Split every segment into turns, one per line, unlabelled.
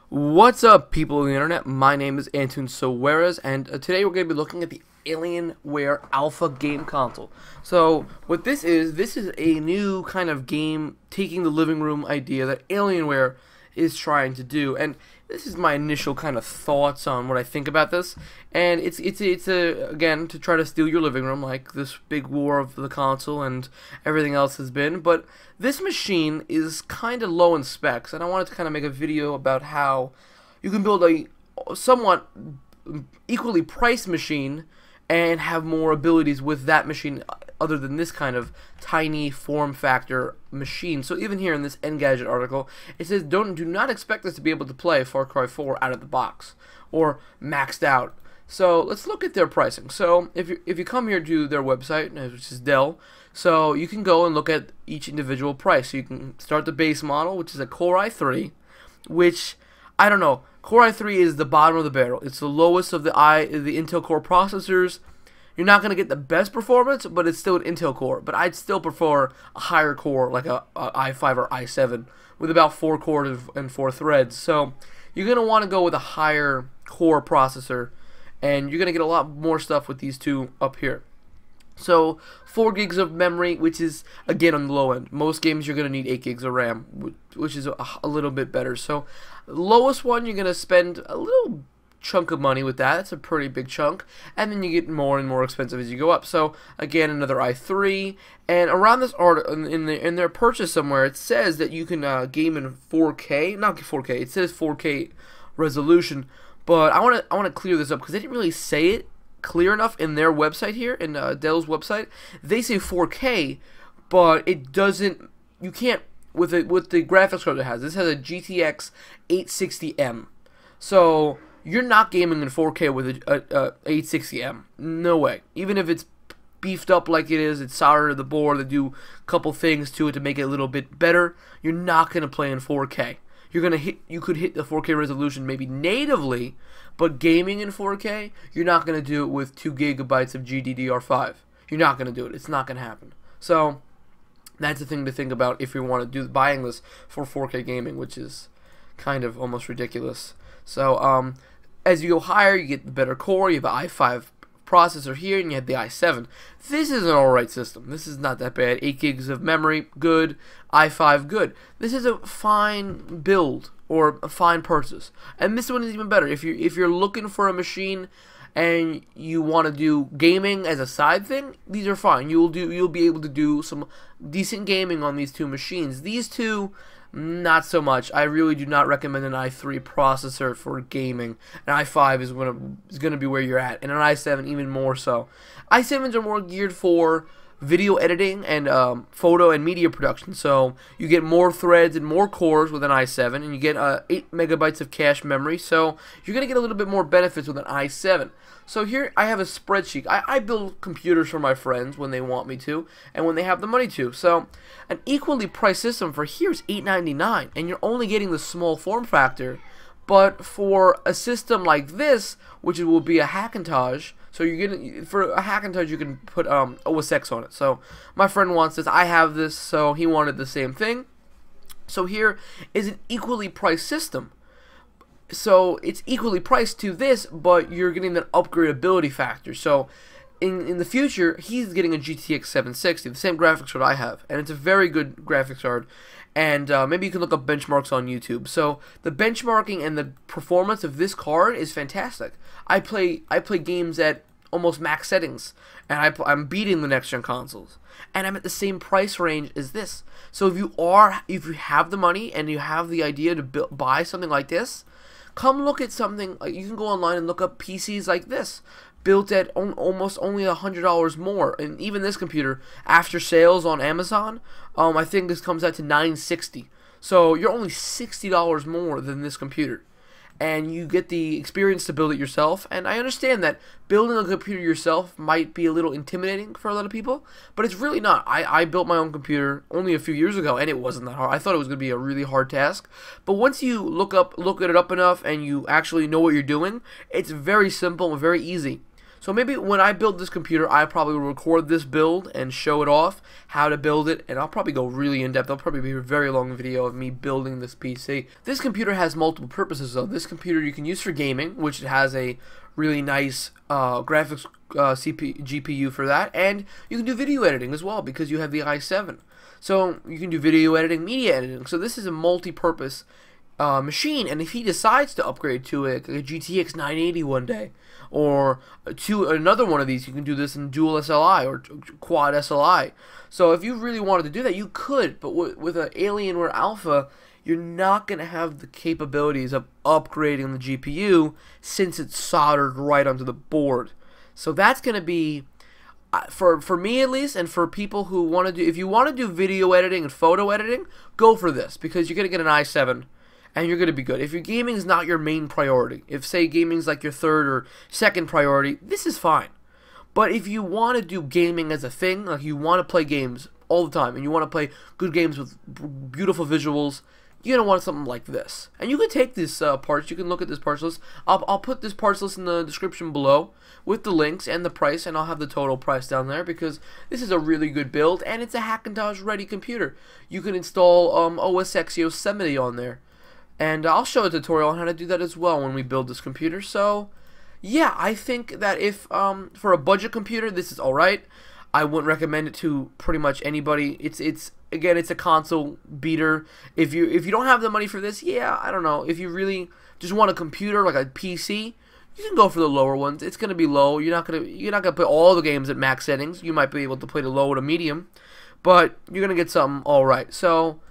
What's up, people of the internet? My name is Antun Soares, and today we're going to be looking at the Alienware Alpha game console. So, what this is a new kind of game taking the living room idea that Alienware is trying to do, and this is my initial kind of thoughts on what I think about this. And it's again to try to steal your living room, like this big war of the console and everything else has been. But this machine is kind of low in specs, and I wanted to kind of make a video about how you can build a somewhat equally priced machine and have more abilities with that machine other than this kind of tiny form factor machine. So even here in this Engadget article, it says do not expect us to be able to play Far Cry 4 out of the box or maxed out. So let's look at their pricing. So if you come here to their website, which is Dell, so you can go and look at each individual price. So you can start the base model, which is a Core i3, which I don't know. Core i3 is the bottom of the barrel. It's the lowest of the Intel Core processors. You're not going to get the best performance, but it's still an Intel Core. But I'd still prefer a higher core, like a i5 or i7, with about 4 cores and 4 threads. So you're going to want to go with a higher core processor, and you're going to get a lot more stuff with these two up here. So 4 gigs of memory, which is again on the low end. Most games you're going to need 8 gigs of RAM, which is a little bit better. So lowest one, you're going to spend a little chunk of money with that. It's a pretty big chunk, and then you get more and more expensive as you go up. So again, another i3, and around this article in their purchase somewhere, it says that you can game in 4K, not 4K. It says 4K resolution, but I want to clear this up because they didn't really say it clear enough in their website here, in Dell's website. They say 4K, but it doesn't. You can't with the graphics card it has. This has a GTX 860M, so you're not gaming in 4K with a 860M. No way. Even if it's beefed up like it is, it's soldered to the board, they do a couple things to it to make it a little bit better, you're not going to play in 4K. You could hit the 4K resolution maybe natively, but gaming in 4K, you're not going to do it with 2 gigabytes of GDDR5. You're not going to do it. It's not going to happen. So that's the thing to think about if you want to do buying this for 4K gaming, which is kind of almost ridiculous. So as you go higher, you get the better core. You have an i5 processor here, and you have the i7. This is an alright system. This is not that bad. 8 gigs of memory, good. i5, good. This is a fine build, or a fine purchase. And this one is even better. If you're looking for a machine and you want to do gaming as a side thing, these are fine. You'll be able to do some decent gaming on these two machines. These two, not so much. I really do not recommend an i3 processor for gaming. An i5 is gonna be where you're at, and an i7 even more so. i7s are more geared for video editing and photo and media production. So you get more threads and more cores with an i7, and you get 8 megabytes of cache memory. So you're gonna get a little bit more benefits with an i7. So here I have a spreadsheet. I build computers for my friends when they want me to, and when they have the money to. So an equally priced system for here is $8.99, and you're only getting the small form factor. But for a system like this, which will be a Hackintosh, so you're gonna, for a Hackintosh you can put OS X on it. So my friend wants this, I have this, so he wanted the same thing. So here is an equally priced system. So it's equally priced to this, but you're getting that upgradability factor. So in the future, he's getting a GTX 760, the same graphics card I have, and it's a very good graphics card. And maybe you can look up benchmarks on YouTube. So the benchmarking and the performance of this card is fantastic. I play games at almost max settings, and I'm beating the next gen consoles, and I'm at the same price range as this. So if you have the money and you have the idea to buy something like this, come look at something. You can go online and look up PCs like this, built at almost only $100 more. And even this computer, after sales on Amazon, I think this comes out to $960. So you're only $60 more than this computer, and you get the experience to build it yourself. And I understand that building a computer yourself might be a little intimidating for a lot of people, but it's really not. I built my own computer only a few years ago, and it wasn't that hard. I thought it was going to be a really hard task, but once you look at it up enough and you actually know what you're doing, it's very simple and very easy. So maybe when I build this computer, I probably will record this build and show it off, how to build it, and I'll probably go really in-depth. There'll probably be a very long video of me building this PC. This computer has multiple purposes though. This computer you can use for gaming, which it has a really nice graphics GPU for that, and you can do video editing as well because you have the i7. So you can do video editing, media editing. So this is a multi-purpose machine, and if he decides to upgrade to a GTX 980 one day, or to another one of these, you can do this in dual SLI or quad SLI. So if you really wanted to do that, you could, but with an Alienware Alpha, you're not going to have the capabilities of upgrading the GPU since it's soldered right onto the board. So that's going to be, for me at least, and for people who want to do, if you want to do video editing and photo editing, go for this, because you're going to get an i7 and you're going to be good. If your gaming is not your main priority, if say gaming is like your third or second priority, this is fine. But if you want to do gaming as a thing, like you want to play games all the time and you want to play good games with beautiful visuals, you're going to want something like this. And you can take this parts, you can look at this parts list. I'll put this parts list in the description below with the links and the price, and I'll have the total price down there because this is a really good build and it's a Hackintosh ready computer. You can install OS X Yosemite on there. And I'll show a tutorial on how to do that as well when we build this computer. So yeah, I think that if for a budget computer this is alright. I wouldn't recommend it to pretty much anybody. It's again, it's a console beater. If you don't have the money for this, yeah, I don't know. If you really just want a computer like a PC, you can go for the lower ones. It's gonna be low. You're not gonna put all the games at max settings. You might be able to play the low to medium, but you're gonna get something alright. So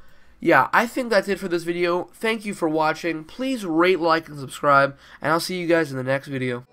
yeah, I think that's it for this video. Thank you for watching. Please rate, like, and subscribe, and I'll see you guys in the next video.